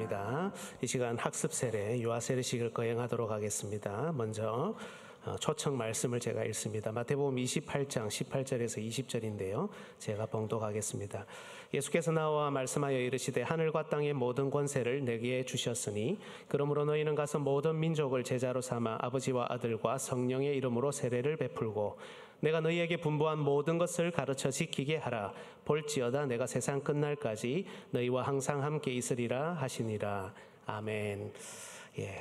감사합니다. 이 시간 학습 세례, 유아 세례식을 거행하도록 하겠습니다. 먼저 초청 말씀을 제가 읽습니다. 마태복음 28장 18절에서 20절인데요. 제가 봉독하겠습니다. 예수께서 나와 말씀하여 이르시되 하늘과 땅의 모든 권세를 내게 주셨으니 그러므로 너희는 가서 모든 민족을 제자로 삼아 아버지와 아들과 성령의 이름으로 세례를 베풀고 내가 너희에게 분부한 모든 것을 가르쳐 지키게 하라. 볼지어다 내가 세상 끝날까지 너희와 항상 함께 있으리라 하시니라. 아멘.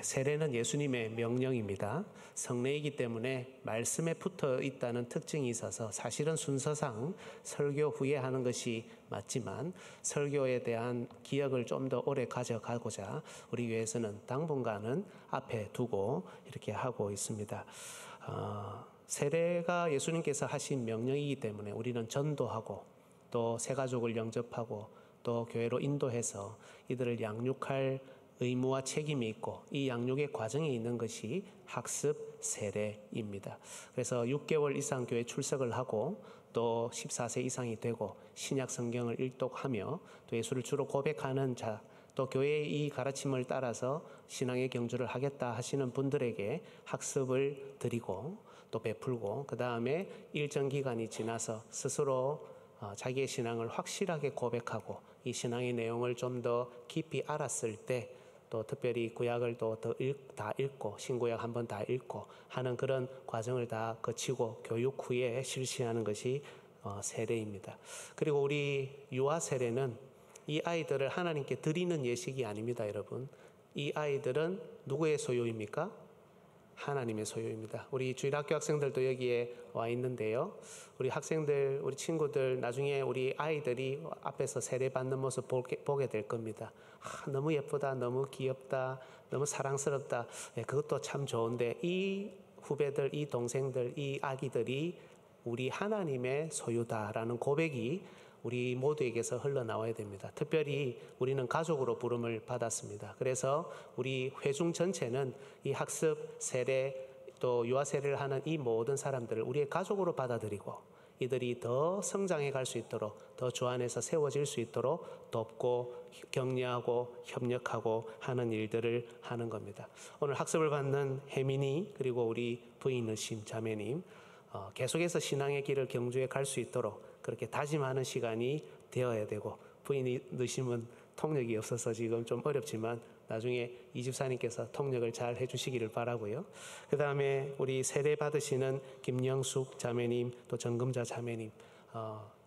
세례는 예수님의 명령입니다. 성례이기 때문에 말씀에 붙어 있다는 특징이 있어서 사실은 순서상 설교 후에 하는 것이 맞지만 설교에 대한 기억을 좀 더 오래 가져가고자 우리 교회에서는 당분간은 앞에 두고 이렇게 하고 있습니다. 세례가 예수님께서 하신 명령이기 때문에 우리는 전도하고 또 새가족을 영접하고 또 교회로 인도해서 이들을 양육할 의무와 책임이 있고 이 양육의 과정에 있는 것이 학습 세례입니다. 그래서 6개월 이상 교회 출석을 하고 또 14세 이상이 되고 신약 성경을 일독하며 또 예수를 주로 고백하는 자, 또 교회의 이 가르침을 따라서 신앙의 경주를 하겠다 하시는 분들에게 학습을 드리고 또 베풀고 그 다음에 일정 기간이 지나서 스스로 자기의 신앙을 확실하게 고백하고 이 신앙의 내용을 좀 더 깊이 알았을 때 또 특별히 구약을 또 다 읽고 신구약 한번 다 읽고 하는 그런 과정을 다 거치고 교육 후에 실시하는 것이 세례입니다. 그리고 우리 유아 세례는 이 아이들을 하나님께 드리는 예식이 아닙니다, 여러분. 이 아이들은 누구의 소유입니까? 하나님의 소유입니다. 우리 주일학교 학생들도 여기에 와 있는데요. 우리 학생들, 우리 친구들 나중에 우리 아이들이 앞에서 세례받는 모습 보게 될 겁니다. 너무 예쁘다, 너무 귀엽다, 너무 사랑스럽다. 그것도 참 좋은데 이 후배들, 이 동생들, 이 아기들이 우리 하나님의 소유다라는 고백이 우리 모두에게서 흘러나와야 됩니다. 특별히 우리는 가족으로 부름을 받았습니다. 그래서 우리 회중 전체는 이 학습, 세례, 또 유아 세례를 하는 이 모든 사람들을 우리의 가족으로 받아들이고 이들이 더 성장해 갈 수 있도록 더 주 안에서 세워질 수 있도록 돕고 격려하고 협력하고 하는 일들을 하는 겁니다. 오늘 학습을 받는 혜민이 그리고 우리 부인 의심 자매님 계속해서 신앙의 길을 경주해 갈 수 있도록 그렇게 다짐하는 시간이 되어야 되고 부인이 넣으시면 통역이 없어서 지금 좀 어렵지만 나중에 이 집사님께서 통역을 잘 해주시기를 바라고요. 그 다음에 우리 세례 받으시는 김영숙 자매님 또 정금자 자매님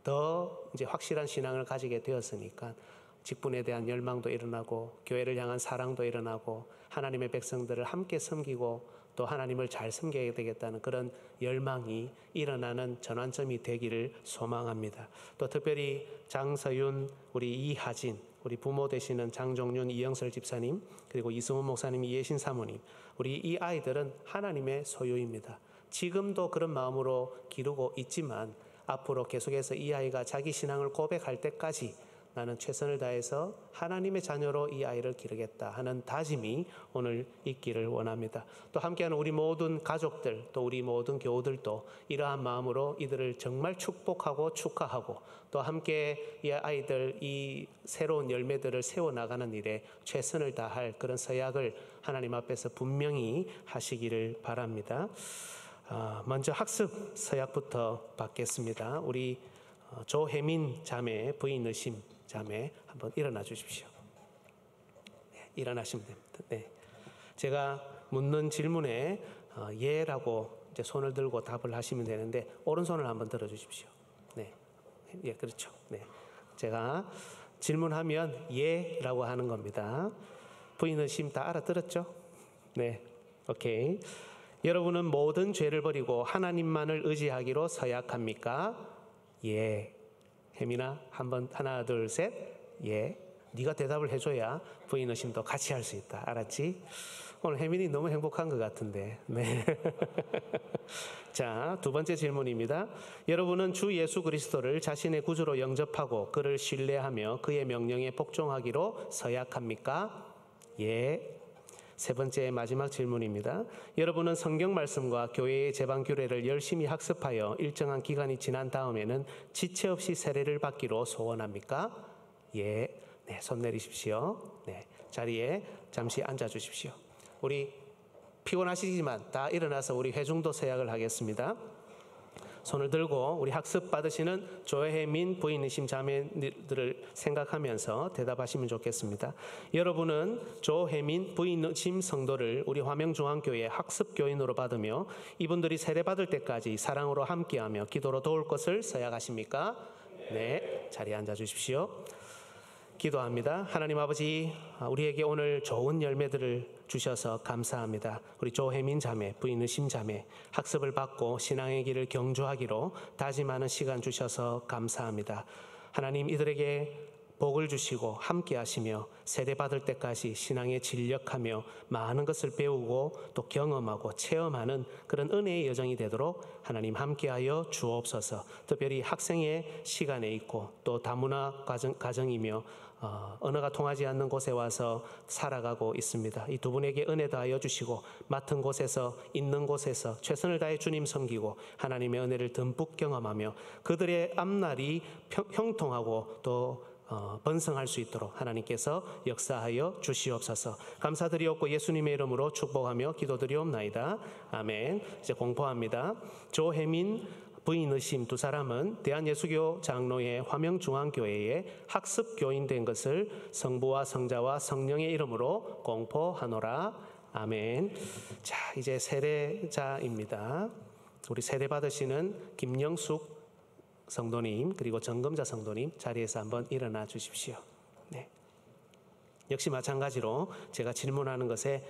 더 이제 확실한 신앙을 가지게 되었으니까 직분에 대한 열망도 일어나고 교회를 향한 사랑도 일어나고 하나님의 백성들을 함께 섬기고 또 하나님을 잘 섬겨야 되겠다는 그런 열망이 일어나는 전환점이 되기를 소망합니다. 또 특별히 장서윤, 우리 이하진, 우리 부모 되시는 장종윤, 이영설 집사님, 그리고 이승훈 목사님, 이예신 사모님, 우리 이 아이들은 하나님의 소유입니다. 지금도 그런 마음으로 기르고 있지만 앞으로 계속해서 이 아이가 자기 신앙을 고백할 때까지 나는 최선을 다해서 하나님의 자녀로 이 아이를 기르겠다 하는 다짐이 오늘 있기를 원합니다. 또 함께하는 우리 모든 가족들 또 우리 모든 교우들도 이러한 마음으로 이들을 정말 축복하고 축하하고 또 함께 이 아이들 이 새로운 열매들을 세워나가는 일에 최선을 다할 그런 서약을 하나님 앞에서 분명히 하시기를 바랍니다. 먼저 학습 서약부터 받겠습니다. 우리 조혜민 자매 부인 의심 자매 한번 일어나 주십시오. 일어나시면 됩니다. 네. 제가 묻는 질문에 예라고 이제 손을 들고 답을 하시면 되는데 오른손을 한번 들어 주십시오. 네. 예, 그렇죠. 네. 제가 질문하면 예라고 하는 겁니다. 부인 의심 다 알아들었죠? 네. 오케이. 여러분은 모든 죄를 버리고 하나님만을 의지하기로 서약합니까? 예. 혜민아 한번 하나 둘 셋. 예. 네가 대답을 해줘야 부인 의심도 같이 할 수 있다. 알았지? 오늘 혜민이 너무 행복한 것 같은데. 네. 자, 두 번째 질문입니다. 여러분은 주 예수 그리스도를 자신의 구주로 영접하고 그를 신뢰하며 그의 명령에 복종하기로 서약합니까? 예. 세 번째 마지막 질문입니다. 여러분은 성경 말씀과 교회의 제방 규례를 열심히 학습하여 일정한 기간이 지난 다음에는 지체 없이 세례를 받기로 소원합니까? 예. 네, 손 내리십시오. 네. 자리에 잠시 앉아 주십시오. 우리 피곤하시지만 다 일어나서 우리 회중도 서약을 하겠습니다. 손을 들고 우리 학습 받으시는 조혜민 부인이심 자매들을 생각하면서 대답하시면 좋겠습니다. 여러분은 조혜민 부인이심 성도를 우리 화명중앙교회 학습 교인으로 받으며 이분들이 세례 받을 때까지 사랑으로 함께하며 기도로 도울 것을 서약하십니까? 네, 자리에 앉아 주십시오. 기도합니다. 하나님 아버지, 우리에게 오늘 좋은 열매들을 주셔서 감사합니다. 우리 조혜민 자매, 부인의심 자매 학습을 받고 신앙의 길을 경주하기로 다짐하는 시간 주셔서 감사합니다. 하나님, 이들에게 복을 주시고 함께 하시며 세례받을 때까지 신앙에 진력하며 많은 것을 배우고 또 경험하고 체험하는 그런 은혜의 여정이 되도록 하나님 함께하여 주옵소서. 특별히 학생의 시간에 있고 또 다문화 가정이며 언어가 통하지 않는 곳에 와서 살아가고 있습니다. 이 두 분에게 은혜 다하여 주시고 맡은 곳에서 있는 곳에서 최선을 다해 주님 섬기고 하나님의 은혜를 듬뿍 경험하며 그들의 앞날이 형통하고 또 번성할 수 있도록 하나님께서 역사하여 주시옵소서. 감사드리옵고 예수님의 이름으로 축복하며 기도드리옵나이다. 아멘. 이제 공포합니다. 조혜민 부인의심 두 사람은 대한예수교 장로회 화명중앙교회의 학습교인 된 것을 성부와 성자와 성령의 이름으로 공포하노라. 아멘. 자, 이제 세례자입니다. 우리 세례 받으시는 김영숙 성도님 그리고 정금자 성도님 자리에서 한번 일어나 주십시오. 네. 역시 마찬가지로 제가 질문하는 것에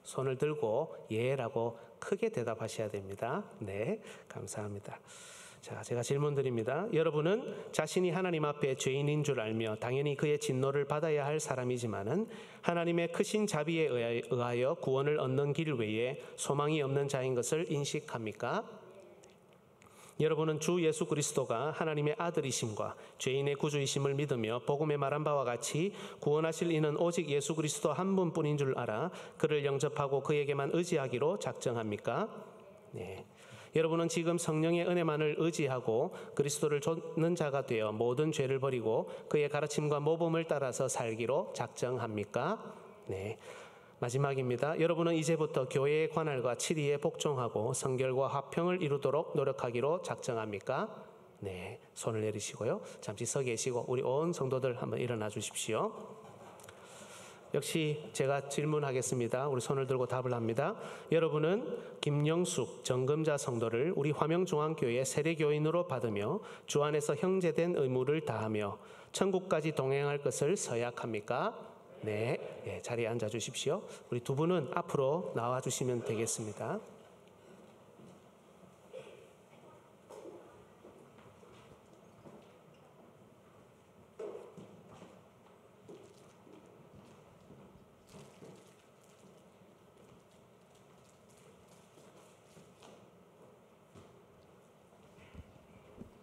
손을 들고 예라고 크게 대답하셔야 됩니다. 네, 감사합니다. 자, 제가 질문 드립니다. 여러분은 자신이 하나님 앞에 죄인인 줄 알며 당연히 그의 진노를 받아야 할 사람이지만은 하나님의 크신 자비에 의하여 구원을 얻는 길 외에 소망이 없는 자인 것을 인식합니까? 여러분은 주 예수 그리스도가 하나님의 아들이심과 죄인의 구주이심을 믿으며 복음에 말한 바와 같이 구원하실 이는 오직 예수 그리스도 한 분뿐인 줄 알아 그를 영접하고 그에게만 의지하기로 작정합니까? 네. 여러분은 지금 성령의 은혜만을 의지하고 그리스도를 좇는 자가 되어 모든 죄를 버리고 그의 가르침과 모범을 따라서 살기로 작정합니까? 네. 마지막입니다. 여러분은 이제부터 교회의 관할과 치리에 복종하고 성결과 화평을 이루도록 노력하기로 작정합니까? 네, 손을 내리시고요. 잠시 서 계시고 우리 온 성도들 한번 일어나 주십시오. 역시 제가 질문하겠습니다. 우리 손을 들고 답을 합니다. 여러분은 김영숙 정금자 성도를 우리 화명중앙교회 세례교인으로 받으며 주 안에서 형제된 의무를 다하며 천국까지 동행할 것을 서약합니까? 네, 네, 자리에 앉아 주십시오. 우리 두 분은 앞으로 나와 주시면 되겠습니다.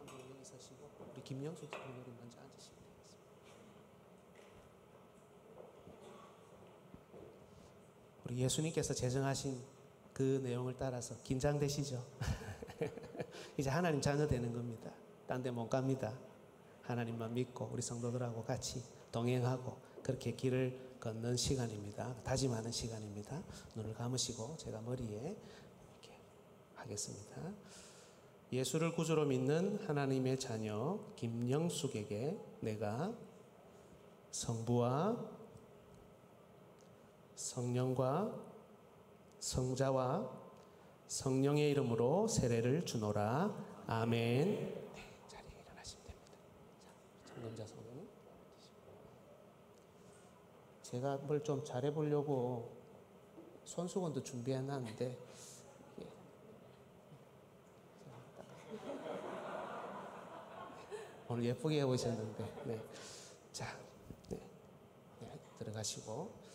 여기 서시고 우리 김영숙 선생님 먼저 앉으시면 되겠습니다. 우리 예수님께서 제정하신 그 내용을 따라서 긴장되시죠? 이제 하나님 자녀 되는 겁니다. 딴 데 못 갑니다. 하나님만 믿고 우리 성도들하고 같이 동행하고 그렇게 길을 걷는 시간입니다. 다짐하는 시간입니다. 눈을 감으시고 제가 머리에 이렇게 하겠습니다. 예수를 구주로 믿는 하나님의 자녀 김영숙에게 내가 성부와 성령과 성자와 성령의 이름으로 세례를 주노라. 아멘. 네, 자리에 일어나시면 됩니다. 자, 정금자 성도님. 제가 뭘 좀 잘해보려고 손수건도 준비해놨는데 오늘 예쁘게 해보셨는데 네. 자, 네. 네, 들어가시고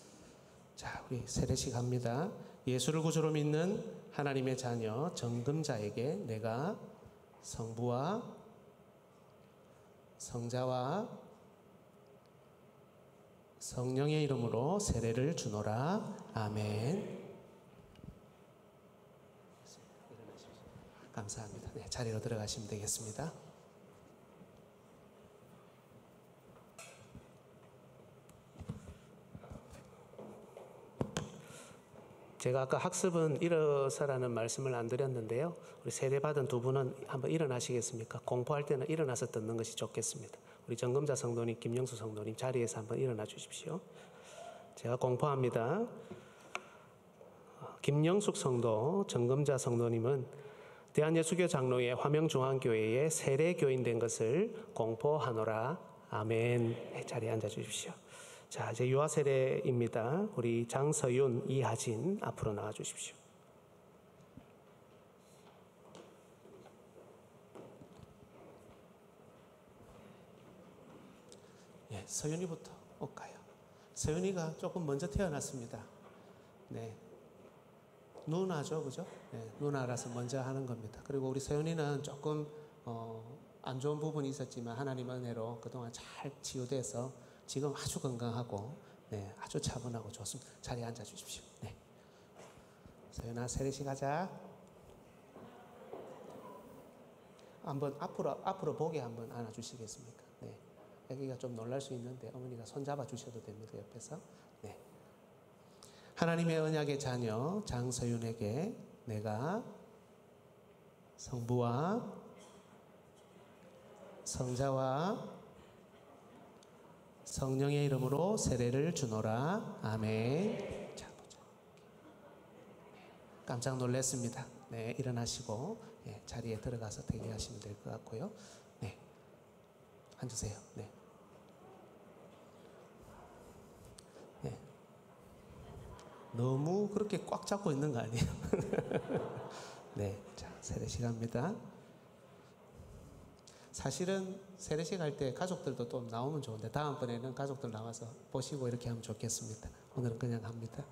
자, 우리 세례식 합니다. 예수를 구주로 믿는 하나님의 자녀 정금자에게 내가 성부와 성자와 성령의 이름으로 세례를 주노라. 아멘. 감사합니다. 네, 자리로 들어가시면 되겠습니다. 제가 아까 학습은 일어서라는 말씀을 안 드렸는데요. 우리 세례받은 두 분은 한번 일어나시겠습니까? 공포할 때는 일어나서 듣는 것이 좋겠습니다. 우리 정금자 성도님, 김영수 성도님 자리에서 한번 일어나 주십시오. 제가 공포합니다. 김영숙 성도, 정금자 성도님은 대한예수교 장로회 화명중앙교회의 세례교인 된 것을 공포하노라. 아멘. 자리에 앉아 주십시오. 자, 이제 유아 세례입니다. 우리 장서윤, 이하진 앞으로 나와 주십시오. 예, 서윤이부터 올까요? 서윤이가 조금 먼저 태어났습니다. 네. 누나죠, 그죠? 네, 누나라서 먼저 하는 겁니다. 그리고 우리 서윤이는 조금 안 좋은 부분이 있었지만 하나님 은혜로 그동안 잘 치유돼서 지금 아주 건강하고 네, 아주 차분하고 좋습니다. 자리에 앉아 주십시오. 네. 서윤아, 세례식 하자. 한번 앞으로 보게 한번 안아 주시겠습니까? 네. 여기가 좀 놀랄 수 있는데 어머니가 손 잡아 주셔도 됩니다. 옆에서. 네. 하나님의 언약의 자녀 장서윤에게 내가 성부와 성자와 성령의 이름으로 세례를 주노라. 아멘. 자, 보자. 깜짝 놀랐습니다. 네, 일어나시고 네, 자리에 들어가서 대기하시면 될 것 같고요. 네, 앉으세요. 네. 네. 너무 그렇게 꽉 잡고 있는 거 아니에요? 네, 자, 세례식 합니다. 사실은 세례식 할 때 가족들도 또 나오면 좋은데 다음번에는 가족들 나와서 보시고 이렇게 하면 좋겠습니다. 오늘은 그냥 합니다.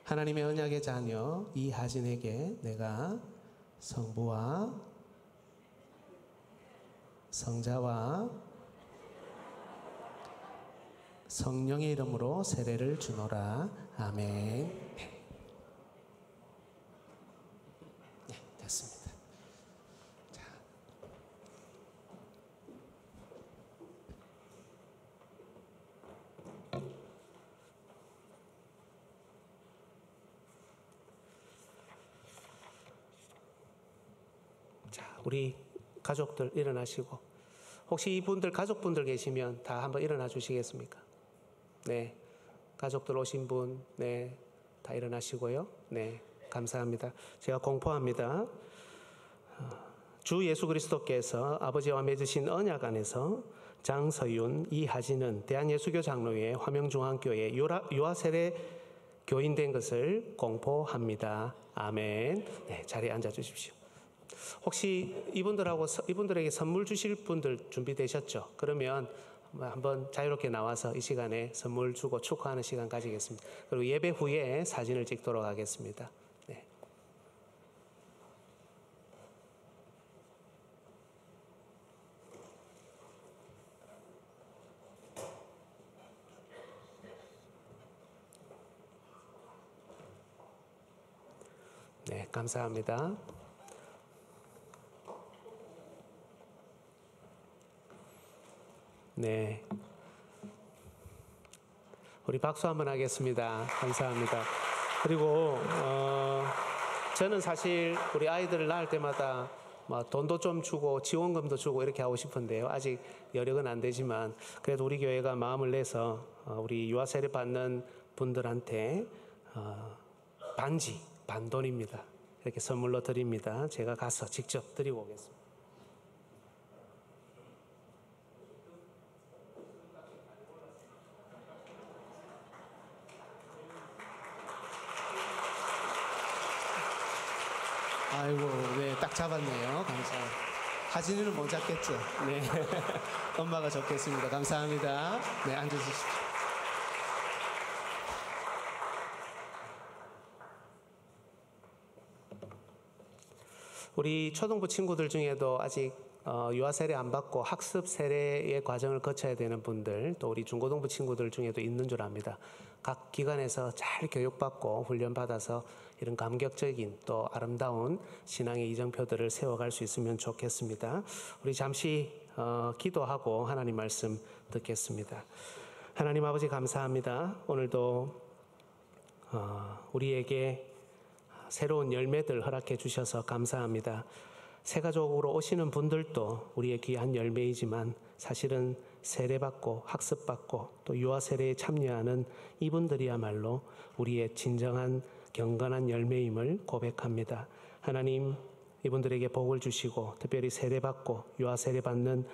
하나님의 언약의 자녀 이하진에게 내가 성부와 성자와 성령의 이름으로 세례를 주노라. 아멘. 네, 됐습니다. 우리 가족들 일어나시고 혹시 이분들 가족분들 계시면 다 한번 일어나 주시겠습니까? 네, 가족들 오신 분, 네, 다 일어나시고요. 네, 감사합니다. 제가 공포합니다. 주 예수 그리스도께서 아버지와 맺으신 언약 안에서 장서윤, 이하진은 대한예수교 장로회 화명중앙교회 유아 세례 교인 된 것을 공포합니다. 아멘. 네, 자리에 앉아 주십시오. 혹시 이분들에게 선물 주실 분들 준비되셨죠? 그러면 한번 자유롭게 나와서 이 시간에 선물 주고 축하하는 시간 가지겠습니다. 그리고 예배 후에 사진을 찍도록 하겠습니다. 네. 네, 감사합니다. 네. 우리 박수 한번 하겠습니다. 감사합니다. 그리고 저는 사실 우리 아이들을 낳을 때마다 돈도 좀 주고 지원금도 주고 이렇게 하고 싶은데요. 아직 여력은 안 되지만 그래도 우리 교회가 마음을 내서 우리 유아 세례 받는 분들한테 반돈입니다. 이렇게 선물로 드립니다. 제가 가서 직접 드리고 오겠습니다. 아이고, 네, 딱 잡았네요. 감사합니다. 하진이는 못 잡겠죠? 네. 엄마가 잡겠습니다. 감사합니다. 네, 앉으십시오. 우리 초등부 친구들 중에도 아직 유아 세례 안 받고 학습 세례의 과정을 거쳐야 되는 분들, 또 우리 중고등부 친구들 중에도 있는 줄 압니다. 각 기관에서 잘 교육받고 훈련받아서 이런 감격적인 또 아름다운 신앙의 이정표들을 세워갈 수 있으면 좋겠습니다. 우리 잠시 기도하고 하나님 말씀 듣겠습니다. 하나님 아버지 감사합니다. 오늘도 우리에게 새로운 열매들 허락해 주셔서 감사합니다. 새가족으로 오시는 분들도 우리의 귀한 열매이지만 사실은 세례받고 학습받고 또 유아 세례에 참여하는 이분들이야말로 우리의 진정한 경건한 열매임을 고백합니다. 하나님, 이분들에게 복을 주시고 특별히 세례받고 유아 세례받는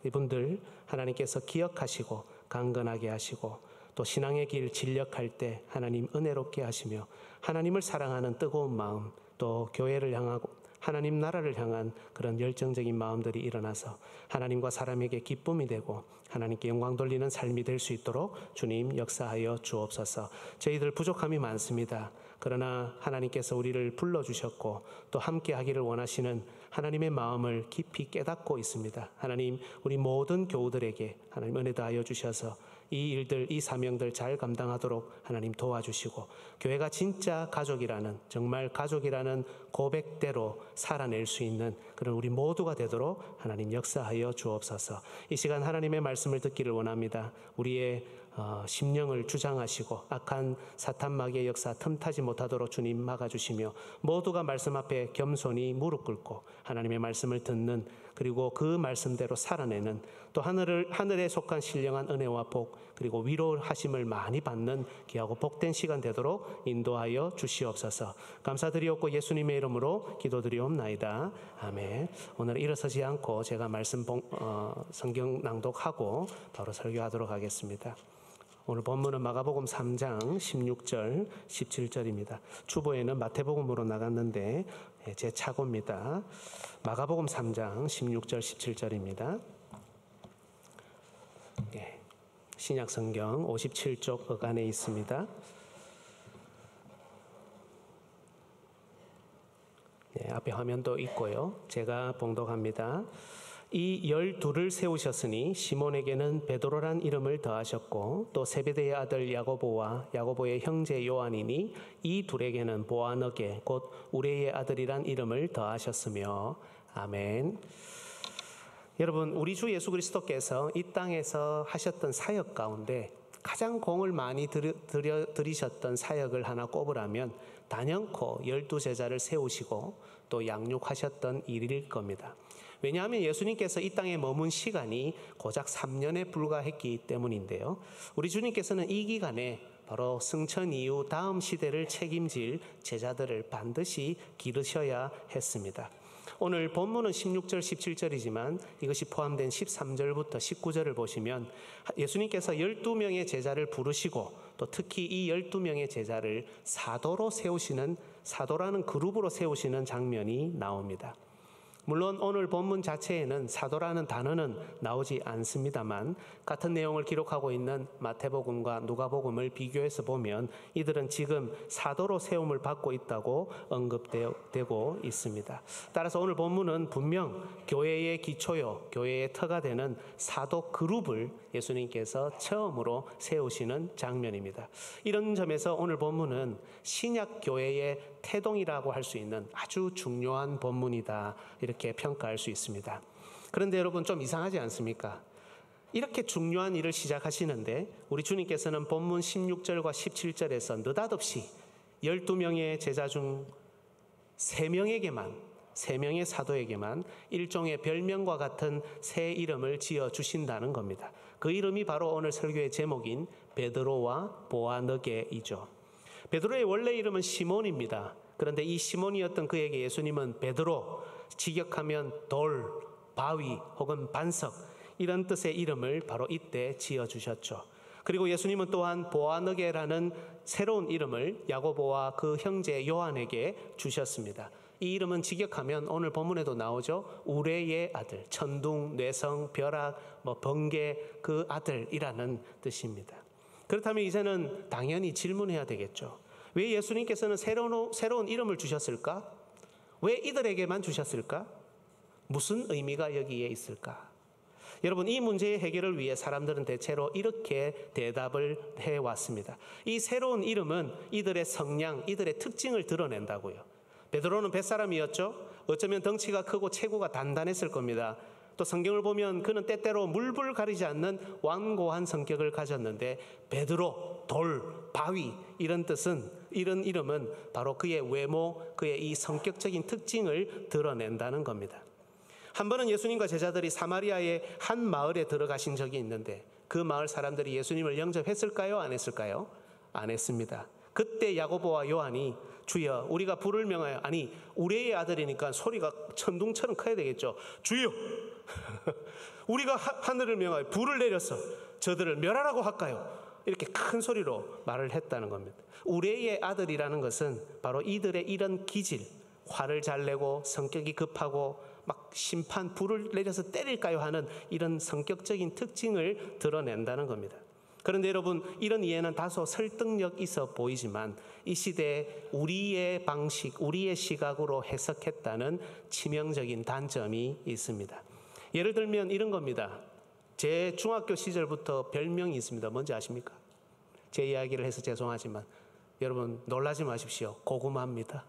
이분들 하나님께서 기억하시고 강건하게 하시고 또 신앙의 길 진력할 때 하나님 은혜롭게 하시며 하나님을 사랑하는 뜨거운 마음 또 교회를 향하고 하나님 나라를 향한 그런 열정적인 마음들이 일어나서 하나님과 사람에게 기쁨이 되고 하나님께 영광 돌리는 삶이 될 수 있도록 주님 역사하여 주옵소서. 저희들 부족함이 많습니다. 그러나 하나님께서 우리를 불러주셨고 또 함께 하기를 원하시는 하나님의 마음을 깊이 깨닫고 있습니다. 하나님, 우리 모든 교우들에게 하나님 은혜 다하여 주셔서 이 일들, 이 사명들 잘 감당하도록 하나님 도와주시고 교회가 진짜 가족이라는, 정말 가족이라는 고백대로 살아낼 수 있는 그런 우리 모두가 되도록 하나님 역사하여 주옵소서. 이 시간 하나님의 말씀을 듣기를 원합니다. 우리의 심령을 주장하시고 악한 사탄 마귀의 역사 틈타지 못하도록 주님 막아주시며 모두가 말씀 앞에 겸손히 무릎 꿇고 하나님의 말씀을 듣는, 그리고 그 말씀대로 살아내는, 또 하늘에 속한 신령한 은혜와 복 그리고 위로하심을 많이 받는 귀하고 복된 시간 되도록 인도하여 주시옵소서. 감사드리옵고 예수님의 이름으로 기도드리옵나이다. 아멘. 오늘 일어서지 않고 제가 말씀 성경 낭독하고 바로 설교하도록 하겠습니다. 오늘 본문은 마가복음 3장 16절 17절입니다. 주보에는 마태복음으로 나갔는데 제 착오입니다. 마가복음 3장 16절 17절입니다. 신약성경 57쪽 어간에 있습니다. 앞에 화면도 있고요. 제가 봉독합니다. 이 12를 세우셨으니 시몬에게는 베드로란 이름을 더하셨고 또 세베대의 아들 야고보와 야고보의 형제 요한이니 이 둘에게는 보아너게 곧 우레의 아들이란 이름을 더하셨으며. 아멘. 여러분, 우리 주 예수 그리스도께서 이 땅에서 하셨던 사역 가운데 가장 공을 많이 들이셨던 사역을 하나 꼽으라면 단연코 12제자를 세우시고 또 양육하셨던 일일 겁니다. 왜냐하면 예수님께서 이 땅에 머문 시간이 고작 3년에 불과했기 때문인데요. 우리 주님께서는 이 기간에 바로 승천 이후 다음 시대를 책임질 제자들을 반드시 기르셔야 했습니다. 오늘 본문은 16절 17절이지만 이것이 포함된 13절부터 19절을 보시면 예수님께서 12명의 제자를 부르시고 또 특히 이 12명의 제자를 사도로 세우시는, 사도라는 그룹으로 세우시는 장면이 나옵니다. 물론 오늘 본문 자체에는 사도라는 단어는 나오지 않습니다만 같은 내용을 기록하고 있는 마태복음과 누가복음을 비교해서 보면 이들은 지금 사도로 세움을 받고 있다고 언급되고 있습니다. 따라서 오늘 본문은 분명 교회의 기초요, 교회의 터가 되는 사도 그룹을 예수님께서 처음으로 세우시는 장면입니다. 이런 점에서 오늘 본문은 신약 교회의 태동이라고 할 수 있는 아주 중요한 본문이다, 이렇게 평가할 수 있습니다. 그런데 여러분, 좀 이상하지 않습니까? 이렇게 중요한 일을 시작하시는데 우리 주님께서는 본문 16절과 17절에서 느닷없이 12명의 제자 중 3명의 사도에게만 일종의 별명과 같은 새 이름을 지어주신다는 겁니다. 그 이름이 바로 오늘 설교의 제목인 베드로와 보아너게이죠. 베드로의 원래 이름은 시몬입니다. 그런데 이 시몬이었던 그에게 예수님은 베드로, 직역하면 돌, 바위 혹은 반석, 이런 뜻의 이름을 바로 이때 지어주셨죠. 그리고 예수님은 또한 보아너게라는 새로운 이름을 야고보와 그 형제 요한에게 주셨습니다. 이 이름은 직역하면 오늘 본문에도 나오죠. 우레의 아들, 천둥, 뇌성, 벼락, 번개 그 아들이라는 뜻입니다. 그렇다면 이제는 당연히 질문해야 되겠죠. 왜 예수님께서는 새로운 이름을 주셨을까? 왜 이들에게만 주셨을까? 무슨 의미가 여기에 있을까? 여러분, 이 문제의 해결을 위해 사람들은 대체로 이렇게 대답을 해왔습니다. 이 새로운 이름은 이들의 성량, 이들의 특징을 드러낸다고요. 베드로는 뱃사람이었죠. 어쩌면 덩치가 크고 체구가 단단했을 겁니다. 또 성경을 보면 그는 때때로 물불 가리지 않는 완고한 성격을 가졌는데 베드로, 돌, 바위 이런 뜻은 이런 이름은 바로 그의 외모, 그의 이 성격적인 특징을 드러낸다는 겁니다. 한 번은 예수님과 제자들이 사마리아의 한 마을에 들어가신 적이 있는데 그 마을 사람들이 예수님을 영접했을까요? 안 했을까요? 안 했습니다. 그때 야고보와 요한이 주여 우리가 불을 명하여, 아니 우리의 아들이니까 소리가 천둥처럼 커야 되겠죠. 주여 우리가 하늘을 명하여 불을 내려서 저들을 멸하라고 할까요? 이렇게 큰 소리로 말을 했다는 겁니다. 우리의 아들이라는 것은 바로 이들의 이런 기질, 화를 잘 내고 성격이 급하고 막 심판, 불을 내려서 때릴까요 하는 이런 성격적인 특징을 드러낸다는 겁니다. 그런데 여러분, 이런 이해는 다소 설득력 있어 보이지만 이 시대에 우리의 방식, 우리의 시각으로 해석했다는 치명적인 단점이 있습니다. 예를 들면 이런 겁니다. 제 중학교 시절부터 별명이 있습니다. 뭔지 아십니까? 제 이야기를 해서 죄송하지만 여러분 놀라지 마십시오. 고구마입니다.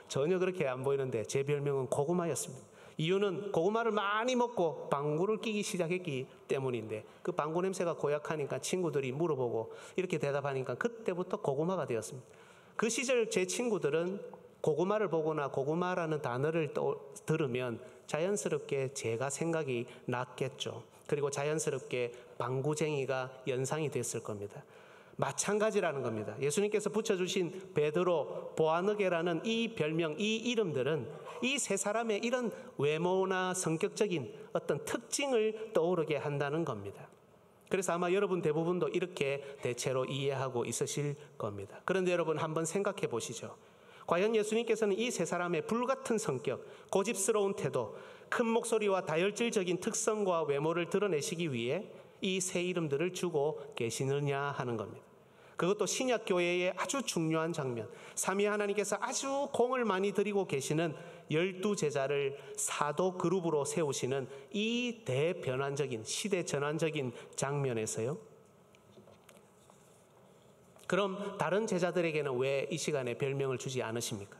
전혀 그렇게 안 보이는데 제 별명은 고구마였습니다. 이유는 고구마를 많이 먹고 방구를 끼기 시작했기 때문인데 그 방구 냄새가 고약하니까 친구들이 물어보고 이렇게 대답하니까 그때부터 고구마가 되었습니다. 그 시절 제 친구들은 고구마를 보거나 고구마라는 단어를 들으면 자연스럽게 제가 생각이 났겠죠. 그리고 자연스럽게 방구쟁이가 연상이 됐을 겁니다. 마찬가지라는 겁니다. 예수님께서 붙여주신 베드로, 보아느게라는 이 별명, 이 이름들은 이 세 사람의 이런 외모나 성격적인 어떤 특징을 떠오르게 한다는 겁니다. 그래서 아마 여러분 대부분도 이렇게 대체로 이해하고 있으실 겁니다. 그런데 여러분 한번 생각해 보시죠. 과연 예수님께서는 이 세 사람의 불같은 성격, 고집스러운 태도, 큰 목소리와 다혈질적인 특성과 외모를 드러내시기 위해 이 세 이름들을 주고 계시느냐 하는 겁니다. 그것도 신약교회의 아주 중요한 장면, 삼위 하나님께서 아주 공을 많이 들이고 계시는 12제자를 사도 그룹으로 세우시는 이 대변환적인, 시대 전환적인 장면에서요. 그럼 다른 제자들에게는 왜 이 시간에 별명을 주지 않으십니까?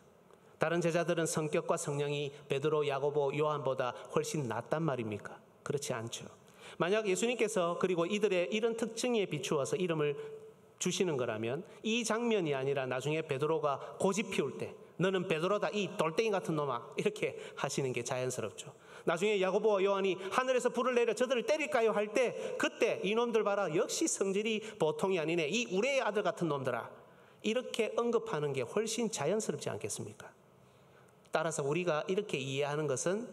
다른 제자들은 성격과 성량이 베드로, 야고보, 요한보다 훨씬 낫단 말입니까? 그렇지 않죠. 만약 예수님께서 그리고 이들의 이런 특징에 비추어서 이름을 주시는 거라면 이 장면이 아니라 나중에 베드로가 고집 피울 때 너는 베드로다 이 돌덩이 같은 놈아 이렇게 하시는 게 자연스럽죠. 나중에 야고보와 요한이 하늘에서 불을 내려 저들을 때릴까요 할 때 그때 이놈들 봐라 역시 성질이 보통이 아니네 이 우레의 아들 같은 놈들아 이렇게 언급하는 게 훨씬 자연스럽지 않겠습니까? 따라서 우리가 이렇게 이해하는 것은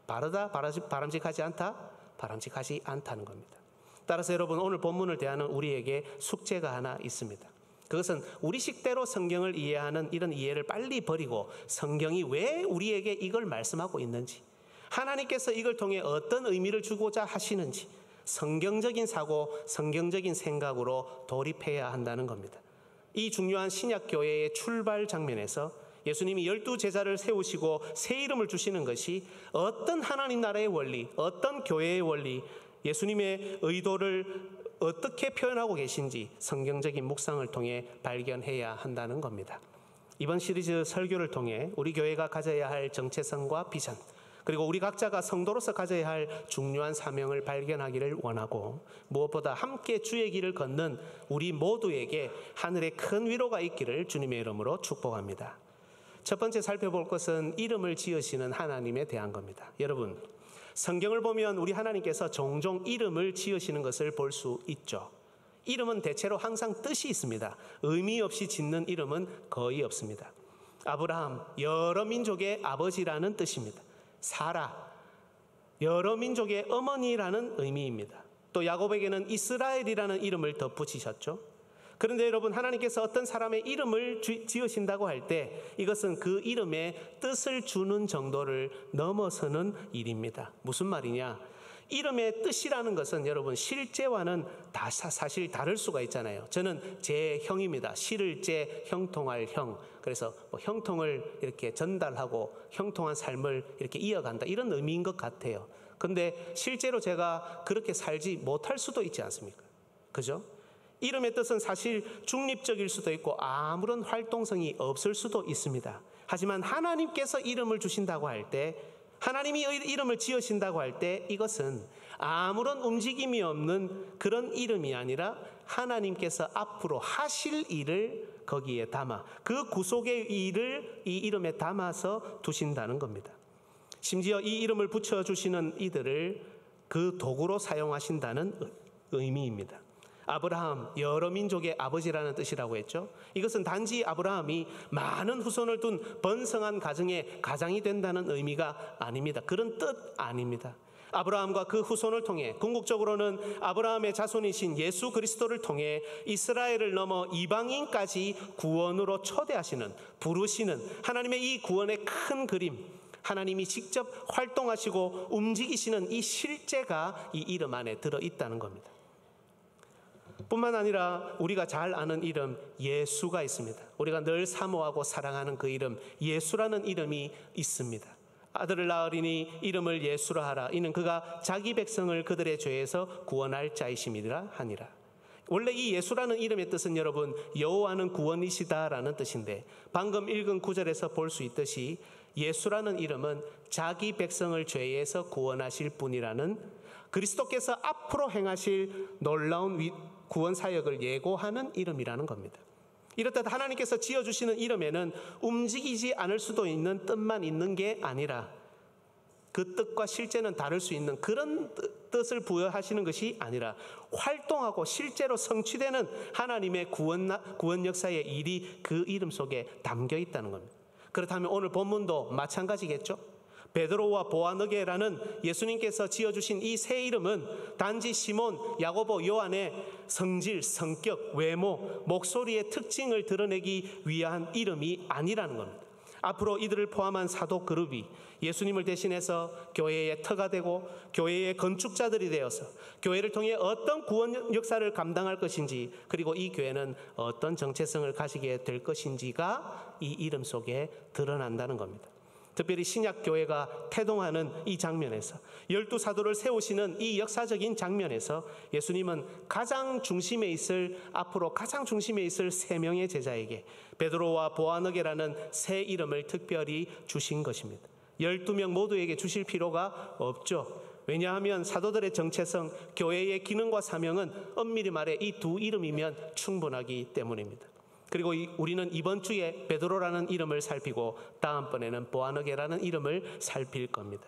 바르다, 바람직하지 않다, 바람직하지 않다는 겁니다. 따라서 여러분 오늘 본문을 대하는 우리에게 숙제가 하나 있습니다. 그것은 우리식대로 성경을 이해하는 이런 이해를 빨리 버리고 성경이 왜 우리에게 이걸 말씀하고 있는지, 하나님께서 이걸 통해 어떤 의미를 주고자 하시는지 성경적인 사고, 성경적인 생각으로 돌입해야 한다는 겁니다. 이 중요한 신약교회의 출발 장면에서 예수님이 12제자를 세우시고 새 이름을 주시는 것이 어떤 하나님 나라의 원리, 어떤 교회의 원리, 예수님의 의도를 어떻게 표현하고 계신지 성경적인 묵상을 통해 발견해야 한다는 겁니다. 이번 시리즈 설교를 통해 우리 교회가 가져야 할 정체성과 비전, 그리고 우리 각자가 성도로서 가져야 할 중요한 사명을 발견하기를 원하고 무엇보다 함께 주의 길을 걷는 우리 모두에게 하늘의 큰 위로가 있기를 주님의 이름으로 축복합니다. 첫 번째 살펴볼 것은 이름을 지으시는 하나님에 대한 겁니다. 여러분, 성경을 보면 우리 하나님께서 종종 이름을 지으시는 것을 볼 수 있죠. 이름은 대체로 항상 뜻이 있습니다. 의미 없이 짓는 이름은 거의 없습니다. 아브라함, 여러 민족의 아버지라는 뜻입니다. 사라, 여러 민족의 어머니라는 의미입니다. 또 야곱에게는 이스라엘이라는 이름을 덧붙이셨죠. 그런데 여러분, 하나님께서 어떤 사람의 이름을 지으신다고 할 때 이것은 그 이름에 뜻을 주는 정도를 넘어서는 일입니다. 무슨 말이냐? 이름의 뜻이라는 것은 여러분 실제와는 사실 다를 수가 있잖아요. 저는 제 형입니다. 실을 제 형통할 형. 그래서 형통을 이렇게 전달하고 형통한 삶을 이렇게 이어간다, 이런 의미인 것 같아요. 근데 실제로 제가 그렇게 살지 못할 수도 있지 않습니까? 그죠? 이름의 뜻은 사실 중립적일 수도 있고 아무런 활동성이 없을 수도 있습니다. 하지만 하나님께서 이름을 주신다고 할 때 하나님이 이름을 지으신다고 할 때 이것은 아무런 움직임이 없는 그런 이름이 아니라 하나님께서 앞으로 하실 일을 거기에 담아 그 구속의 일을 이 이름에 담아서 두신다는 겁니다. 심지어 이 이름을 붙여주시는 이들을 그 도구로 사용하신다는 의미입니다. 아브라함, 여러 민족의 아버지라는 뜻이라고 했죠. 이것은 단지 아브라함이 많은 후손을 둔 번성한 가정의 가장이 된다는 의미가 아닙니다. 그런 뜻 아닙니다. 아브라함과 그 후손을 통해 궁극적으로는 아브라함의 자손이신 예수 그리스도를 통해 이스라엘을 넘어 이방인까지 구원으로 초대하시는, 부르시는 하나님의 이 구원의 큰 그림, 하나님이 직접 활동하시고 움직이시는 이 실제가 이 이름 안에 들어있다는 겁니다. 뿐만 아니라 우리가 잘 아는 이름 예수가 있습니다. 우리가 늘 사모하고 사랑하는 그 이름 예수라는 이름이 있습니다. 아들을 낳으리니 이름을 예수라 하라. 이는 그가 자기 백성을 그들의 죄에서 구원할 자이심이라 하니라. 원래 이 예수라는 이름의 뜻은 여러분 여호와는 구원이시다라는 뜻인데 방금 읽은 구절에서 볼 수 있듯이 예수라는 이름은 자기 백성을 죄에서 구원하실 분이라는 그리스도께서 앞으로 행하실 놀라운 구원 사역을 예고하는 이름이라는 겁니다. 이렇듯 하나님께서 지어주시는 이름에는 움직이지 않을 수도 있는 뜻만 있는 게 아니라 그 뜻과 실제는 다를 수 있는 그런 뜻을 부여하시는 것이 아니라 활동하고 실제로 성취되는 하나님의 구원 역사의 일이 그 이름 속에 담겨 있다는 겁니다. 그렇다면 오늘 본문도 마찬가지겠죠? 베드로와 보아너게라는 예수님께서 지어주신 이 새 이름은 단지 시몬, 야고보, 요한의 성질, 성격, 외모, 목소리의 특징을 드러내기 위한 이름이 아니라는 겁니다. 앞으로 이들을 포함한 사도 그룹이 예수님을 대신해서 교회의 터가 되고 교회의 건축자들이 되어서 교회를 통해 어떤 구원 역사를 감당할 것인지 그리고 이 교회는 어떤 정체성을 가지게 될 것인지가 이 이름 속에 드러난다는 겁니다. 특별히 신약교회가 태동하는 이 장면에서 12사도를 세우시는 이 역사적인 장면에서 예수님은 앞으로 가장 중심에 있을 3명의 제자에게 베드로와 보아너게라는 새 이름을 특별히 주신 것입니다. 12명 모두에게 주실 필요가 없죠. 왜냐하면 사도들의 정체성, 교회의 기능과 사명은 엄밀히 말해 이 두 이름이면 충분하기 때문입니다. 그리고 우리는 이번 주에 베드로라는 이름을 살피고 다음번에는 보아너게라는 이름을 살필 겁니다.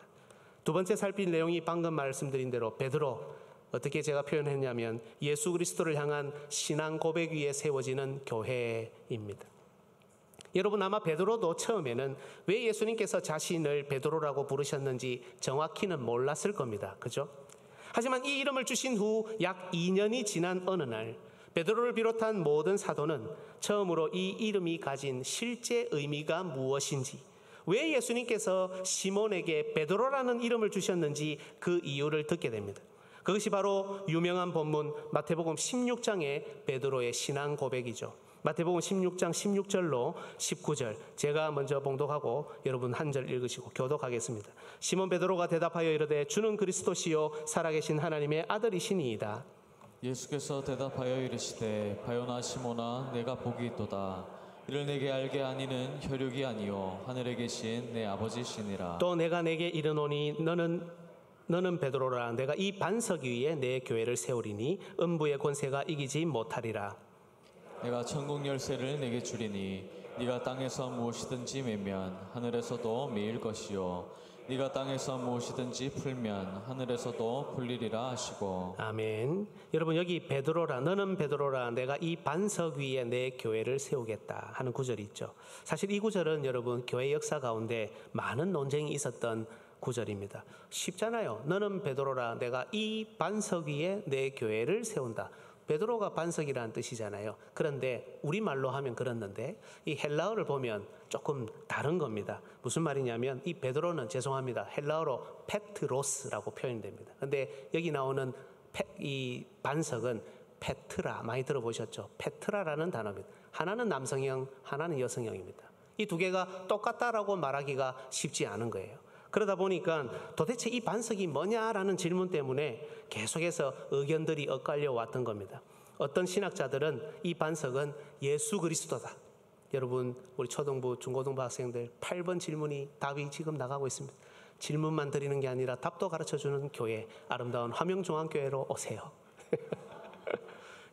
두 번째 살필 내용이 방금 말씀드린 대로 베드로, 어떻게 제가 표현했냐면 예수 그리스도를 향한 신앙 고백 위에 세워지는 교회입니다. 여러분 아마 베드로도 처음에는 왜 예수님께서 자신을 베드로라고 부르셨는지 정확히는 몰랐을 겁니다. 그죠? 하지만 이 이름을 주신 후 약 2년이 지난 어느 날 베드로를 비롯한 모든 사도는 처음으로 이 이름이 가진 실제 의미가 무엇인지, 왜 예수님께서 시몬에게 베드로라는 이름을 주셨는지 그 이유를 듣게 됩니다. 그것이 바로 유명한 본문 마태복음 16장의 베드로의 신앙 고백이죠. 마태복음 16장 16절로 19절 제가 먼저 봉독하고 여러분 한 절 읽으시고 교독하겠습니다. 시몬 베드로가 대답하여 이르되 주는 그리스도시요 살아계신 하나님의 아들이시니이다. 예수께서 대답하여 이르시되 바요나 시몬아 내가 복이 있도다. 이를 내게 알게 하니는 혈육이 아니요 하늘에 계신 내 아버지시니라. 또 내가 내게 이르노니 너는 베드로라. 내가 이 반석 위에 내 교회를 세우리니 음부의 권세가 이기지 못하리라. 내가 천국 열쇠를 내게 주리니 네가 땅에서 무엇이든지 매면 하늘에서도 매일 것이요 네가 땅에서 무엇이든지 풀면 하늘에서도 풀리리라 하시고. 아멘. 여러분 여기 베드로라, 너는 베드로라 내가 이 반석 위에 내 교회를 세우겠다 하는 구절이 있죠. 사실 이 구절은 여러분 교회 역사 가운데 많은 논쟁이 있었던 구절입니다. 쉽잖아요. 너는 베드로라 내가 이 반석 위에 내 교회를 세운다. 베드로가 반석이라는 뜻이잖아요. 그런데 우리말로 하면 그렇는데 이 헬라어를 보면 조금 다른 겁니다. 무슨 말이냐면 이 베드로는 죄송합니다. 헬라어로 페트로스라고 표현됩니다. 근데 여기 나오는 이 반석은 페트라, 많이 들어보셨죠? 페트라라는 단어입니다. 하나는 남성형, 하나는 여성형입니다. 이 두 개가 똑같다라고 말하기가 쉽지 않은 거예요. 그러다 보니까 도대체 이 반석이 뭐냐라는 질문 때문에 계속해서 의견들이 엇갈려 왔던 겁니다. 어떤 신학자들은 이 반석은 예수 그리스도다. 여러분 우리 초등부, 중고등부 학생들 8번 질문이 답이 지금 나가고 있습니다. 질문만 드리는 게 아니라 답도 가르쳐주는 교회, 아름다운 화명중앙교회로 오세요.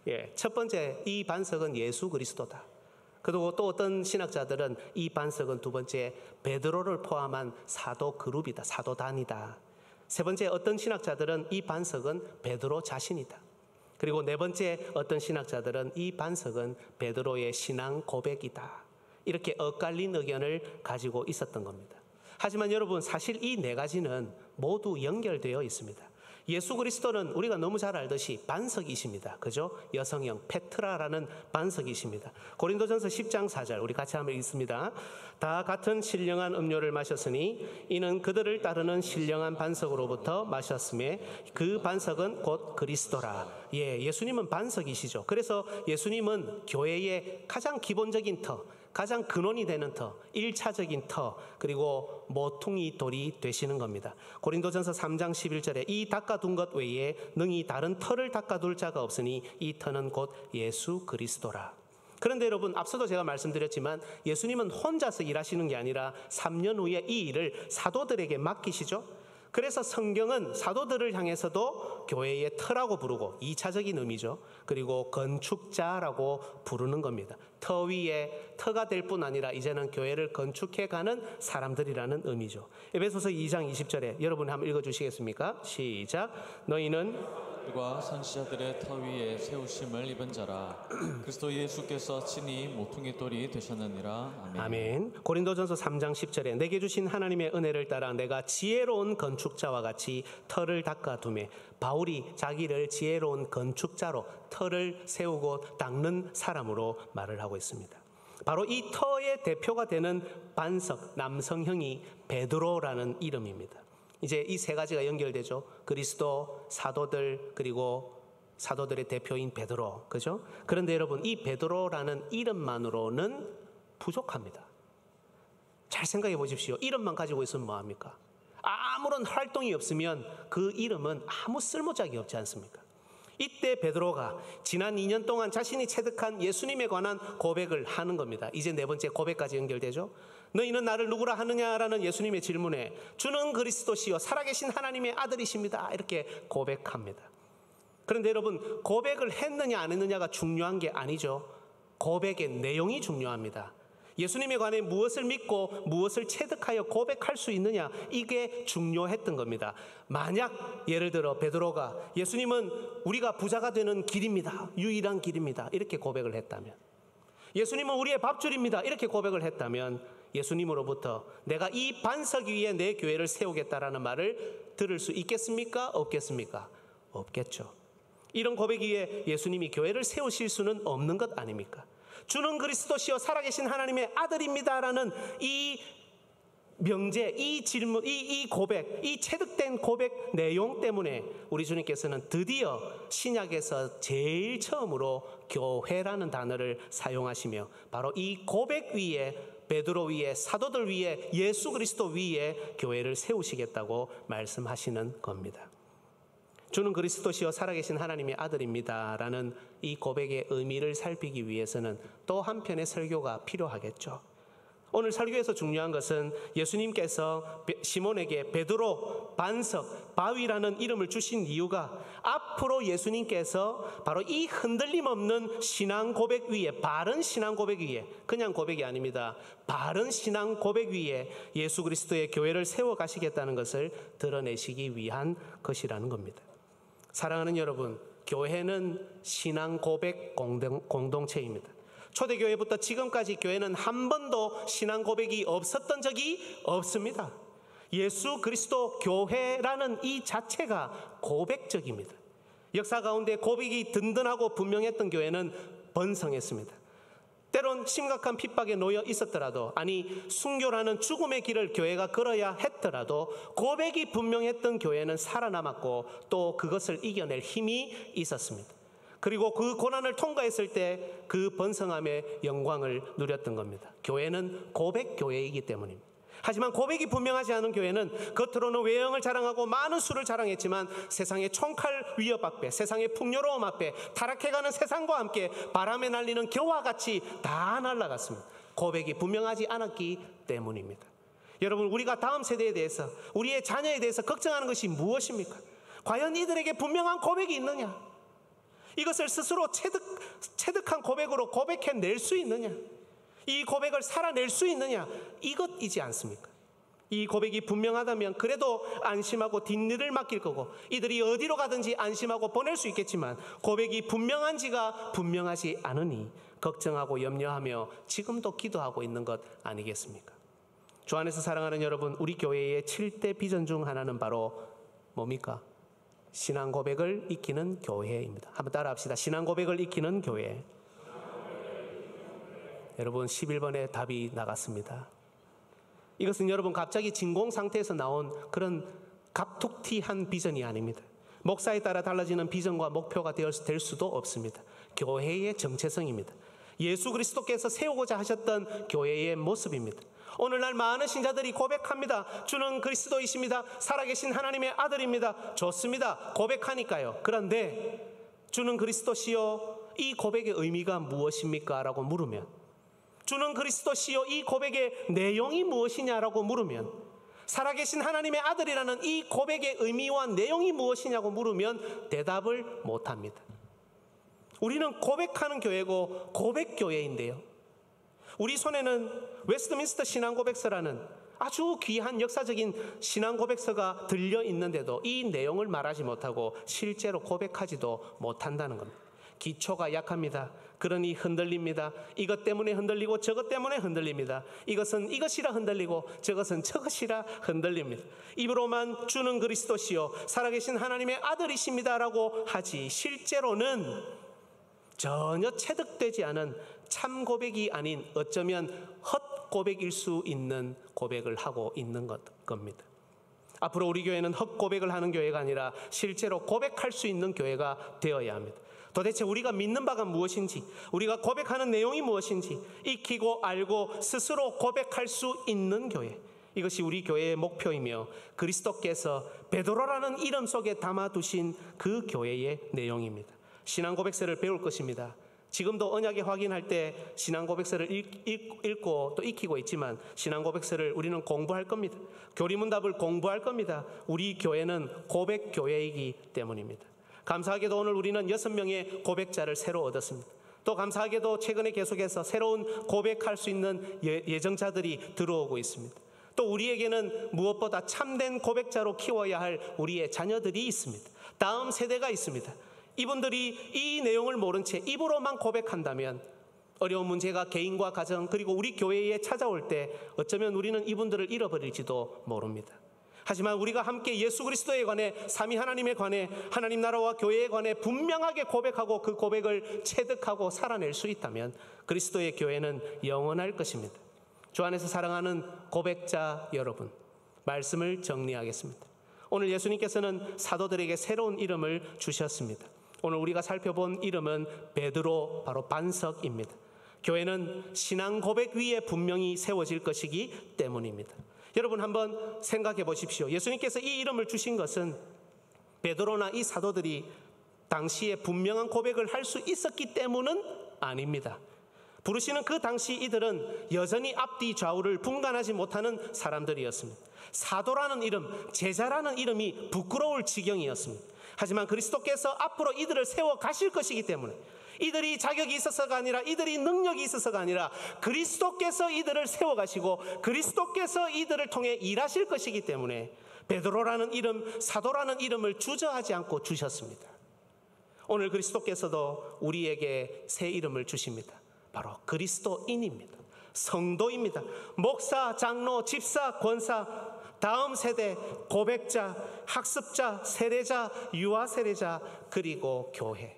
예, 첫 번째, 이 반석은 예수 그리스도다. 그리고 또 어떤 신학자들은 이 반석은 두 번째, 베드로를 포함한 사도 그룹이다, 사도단이다. 세 번째, 어떤 신학자들은 이 반석은 베드로 자신이다. 그리고 네 번째, 어떤 신학자들은 이 반석은 베드로의 신앙 고백이다. 이렇게 엇갈린 의견을 가지고 있었던 겁니다. 하지만 여러분, 사실 이 네 가지는 모두 연결되어 있습니다. 예수 그리스도는 우리가 너무 잘 알듯이 반석이십니다. 그죠? 여성형 페트라라는 반석이십니다. 고린도전서 10장 4절 우리 같이 한번 읽습니다. 다 같은 신령한 음료를 마셨으니 이는 그들을 따르는 신령한 반석으로부터 마셨음에 그 반석은 곧 그리스도라. 예, 예수님은 반석이시죠. 그래서 예수님은 교회의 가장 기본적인 터, 가장 근원이 되는 터, 1차적인 터, 그리고 모퉁이 돌이 되시는 겁니다. 고린도전서 3장 11절에 이 닦아둔 것 외에 능히 다른 터를 닦아둘 자가 없으니 이 터는 곧 예수 그리스도라. 그런데 여러분, 앞서도 제가 말씀드렸지만 예수님은 혼자서 일하시는 게 아니라 3년 후에 이 일을 사도들에게 맡기시죠. 그래서 성경은 사도들을 향해서도 교회의 터라고 부르고 2차적인 의미죠. 그리고 건축자라고 부르는 겁니다. 터 위에 터가 될 뿐 아니라 이제는 교회를 건축해가는 사람들이라는 의미죠. 에베소서 2장 20절에 여러분 한번 읽어주시겠습니까? 시작. 너희는 과 선지자들의 터 위에 세우심을 입은 자라. 그리스도 예수께서 친히 모퉁이 돌이 되셨느니라. 아멘. 아멘. 고린도전서 3장 10절에 내게 주신 하나님의 은혜를 따라 내가 지혜로운 건축자와 같이 터를 닦아두매. 바울이 자기를 지혜로운 건축자로 터를 세우고 닦는 사람으로 말을 하고 있습니다. 바로 이 터의 대표가 되는 반석, 남성형이 베드로라는 이름입니다. 이제 이 세 가지가 연결되죠. 그리스도, 사도들, 그리고 사도들의 대표인 베드로, 그죠? 그런데 여러분, 이 베드로라는 이름만으로는 부족합니다. 잘 생각해 보십시오. 이름만 가지고 있으면 뭐합니까? 아무런 활동이 없으면 그 이름은 아무 쓸모짝이 없지 않습니까? 이때 베드로가 지난 2년 동안 자신이 체득한 예수님에 관한 고백을 하는 겁니다. 이제 네 번째 고백까지 연결되죠. 너희는 나를 누구라 하느냐라는 예수님의 질문에 주는 그리스도시요 살아계신 하나님의 아들이십니다. 이렇게 고백합니다. 그런데 여러분, 고백을 했느냐 안 했느냐가 중요한 게 아니죠. 고백의 내용이 중요합니다. 예수님에 관해 무엇을 믿고 무엇을 체득하여 고백할 수 있느냐, 이게 중요했던 겁니다. 만약 예를 들어 베드로가 예수님은 우리가 부자가 되는 길입니다, 유일한 길입니다, 이렇게 고백을 했다면, 예수님은 우리의 밥줄입니다, 이렇게 고백을 했다면 예수님으로부터 내가 이 반석 위에 내 교회를 세우겠다라는 말을 들을 수 있겠습니까? 없겠습니까? 없겠죠. 이런 고백 위에 예수님이 교회를 세우실 수는 없는 것 아닙니까? 주는 그리스도시요 살아계신 하나님의 아들입니다라는 이 명제, 이 질문, 이 고백, 이 체득된 고백 내용 때문에 우리 주님께서는 드디어 신약에서 제일 처음으로 교회라는 단어를 사용하시며 바로 이 고백 위에, 베드로 위에, 사도들 위에, 예수 그리스도 위에 교회를 세우시겠다고 말씀하시는 겁니다. 주는 그리스도시요 살아계신 하나님의 아들입니다 라는 이 고백의 의미를 살피기 위해서는 또 한편의 설교가 필요하겠죠. 오늘 설교에서 중요한 것은 예수님께서 시몬에게 베드로, 반석, 바위라는 이름을 주신 이유가 앞으로 예수님께서 바로 이 흔들림 없는 신앙 고백 위에, 바른 신앙 고백 위에, 그냥 고백이 아닙니다, 바른 신앙 고백 위에 예수 그리스도의 교회를 세워가시겠다는 것을 드러내시기 위한 것이라는 겁니다. 사랑하는 여러분, 교회는 신앙 고백 공동체입니다. 초대교회부터 지금까지 교회는 한 번도 신앙 고백이 없었던 적이 없습니다. 예수 그리스도 교회라는 이 자체가 고백적입니다. 역사 가운데 고백이 든든하고 분명했던 교회는 번성했습니다. 때론 심각한 핍박에 놓여 있었더라도, 아니 순교라는 죽음의 길을 교회가 걸어야 했더라도 고백이 분명했던 교회는 살아남았고 또 그것을 이겨낼 힘이 있었습니다. 그리고 그 고난을 통과했을 때 그 번성함의 영광을 누렸던 겁니다. 교회는 고백 교회이기 때문입니다. 하지만 고백이 분명하지 않은 교회는 겉으로는 외형을 자랑하고 많은 수를 자랑했지만 세상의 총칼 위협 앞에, 세상의 풍요로움 앞에, 타락해가는 세상과 함께 바람에 날리는 겨와 같이 다 날아갔습니다. 고백이 분명하지 않았기 때문입니다. 여러분, 우리가 다음 세대에 대해서, 우리의 자녀에 대해서 걱정하는 것이 무엇입니까? 과연 이들에게 분명한 고백이 있느냐? 이것을 스스로 체득한 고백으로 고백해낼 수 있느냐? 이 고백을 살아낼 수 있느냐? 이것이지 않습니까? 이 고백이 분명하다면 그래도 안심하고 뒷일을 맡길 거고, 이들이 어디로 가든지 안심하고 보낼 수 있겠지만, 고백이 분명한지가 분명하지 않으니 걱정하고 염려하며 지금도 기도하고 있는 것 아니겠습니까? 주 안에서 사랑하는 여러분, 우리 교회의 7대 비전 중 하나는 바로 뭡니까? 신앙 고백을 익히는 교회입니다. 한번 따라합시다. 신앙 고백을 익히는 교회. 여러분, 11번에 답이 나갔습니다. 이것은 여러분 갑자기 진공 상태에서 나온 그런 갑툭튀한 비전이 아닙니다. 목사에 따라 달라지는 비전과 목표가 될 수도 없습니다. 교회의 정체성입니다. 예수 그리스도께서 세우고자 하셨던 교회의 모습입니다. 오늘날 많은 신자들이 고백합니다. 주는 그리스도이십니다. 살아계신 하나님의 아들입니다. 좋습니다. 고백하니까요. 그런데 주는 그리스도시요, 이 고백의 의미가 무엇입니까? 라고 물으면, 주는 그리스도시요, 이 고백의 내용이 무엇이냐라고 물으면, 살아계신 하나님의 아들이라는 이 고백의 의미와 내용이 무엇이냐고 물으면 대답을 못합니다. 우리는 고백하는 교회고 고백교회인데요, 우리 손에는 웨스트민스터 신앙고백서라는 아주 귀한 역사적인 신앙고백서가 들려있는데도 이 내용을 말하지 못하고 실제로 고백하지도 못한다는 겁니다. 기초가 약합니다. 그러니 흔들립니다. 이것 때문에 흔들리고 저것 때문에 흔들립니다. 이것은 이것이라 흔들리고 저것은 저것이라 흔들립니다. 입으로만 주는 그리스도시요, 살아계신 하나님의 아들이십니다라고 하지 실제로는 전혀 체득되지 않은 참 고백이 아닌 어쩌면 헛 고백일 수 있는 고백을 하고 있는 겁니다. 앞으로 우리 교회는 헛 고백을 하는 교회가 아니라 실제로 고백할 수 있는 교회가 되어야 합니다. 도대체 우리가 믿는 바가 무엇인지, 우리가 고백하는 내용이 무엇인지 익히고 알고 스스로 고백할 수 있는 교회, 이것이 우리 교회의 목표이며 그리스도께서 베드로라는 이름 속에 담아두신 그 교회의 내용입니다. 신앙 고백서를 배울 것입니다. 지금도 언약에 확인할 때 신앙 고백서를 읽고 또 익히고 있지만 신앙 고백서를 우리는 공부할 겁니다. 교리문답을 공부할 겁니다. 우리 교회는 고백 교회이기 때문입니다. 감사하게도 오늘 우리는 6명의 고백자를 새로 얻었습니다. 또 감사하게도 최근에 계속해서 새로운 고백할 수 있는 예정자들이 들어오고 있습니다. 또 우리에게는 무엇보다 참된 고백자로 키워야 할 우리의 자녀들이 있습니다. 다음 세대가 있습니다. 이분들이 이 내용을 모른 채 입으로만 고백한다면 어려운 문제가 개인과 가정 그리고 우리 교회에 찾아올 때 어쩌면 우리는 이분들을 잃어버릴지도 모릅니다. 하지만 우리가 함께 예수 그리스도에 관해, 삼위 하나님에 관해, 하나님 나라와 교회에 관해 분명하게 고백하고 그 고백을 체득하고 살아낼 수 있다면 그리스도의 교회는 영원할 것입니다. 주 안에서 사랑하는 고백자 여러분, 말씀을 정리하겠습니다. 오늘 예수님께서는 사도들에게 새로운 이름을 주셨습니다. 오늘 우리가 살펴본 이름은 베드로, 바로 반석입니다. 교회는 신앙 고백 위에 분명히 세워질 것이기 때문입니다. 여러분 한번 생각해 보십시오. 예수님께서 이 이름을 주신 것은 베드로나 이 사도들이 당시에 분명한 고백을 할 수 있었기 때문은 아닙니다. 부르시는 그 당시 이들은 여전히 앞뒤 좌우를 분간하지 못하는 사람들이었습니다. 사도라는 이름, 제자라는 이름이 부끄러울 지경이었습니다. 하지만 그리스도께서 앞으로 이들을 세워 가실 것이기 때문에, 이들이 자격이 있어서가 아니라, 이들이 능력이 있어서가 아니라 그리스도께서 이들을 세워 가시고 그리스도께서 이들을 통해 일하실 것이기 때문에 베드로라는 이름, 사도라는 이름을 주저하지 않고 주셨습니다. 오늘 그리스도께서도 우리에게 새 이름을 주십니다. 바로 그리스도인입니다. 성도입니다. 목사, 장로, 집사, 권사, 다음 세대, 고백자, 학습자, 세례자, 유아 세례자, 그리고 교회.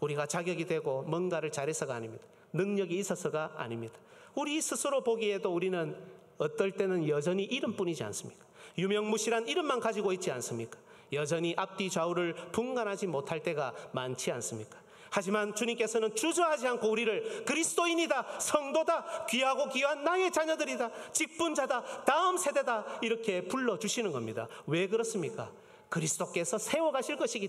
우리가 자격이 되고 뭔가를 잘해서가 아닙니다. 능력이 있어서가 아닙니다. 우리 스스로 보기에도 우리는 어떨 때는 여전히 이름뿐이지 않습니까? 유명무실한 이름만 가지고 있지 않습니까? 여전히 앞뒤 좌우를 분간하지 못할 때가 많지 않습니까? 하지만 주님께서는 주저하지 않고 우리를 그리스도인이다, 성도다, 귀하고 귀한 나의 자녀들이다, 직분자다, 다음 세대다 이렇게 불러주시는 겁니다. 왜 그렇습니까? 그리스도께서 세워가실 것이기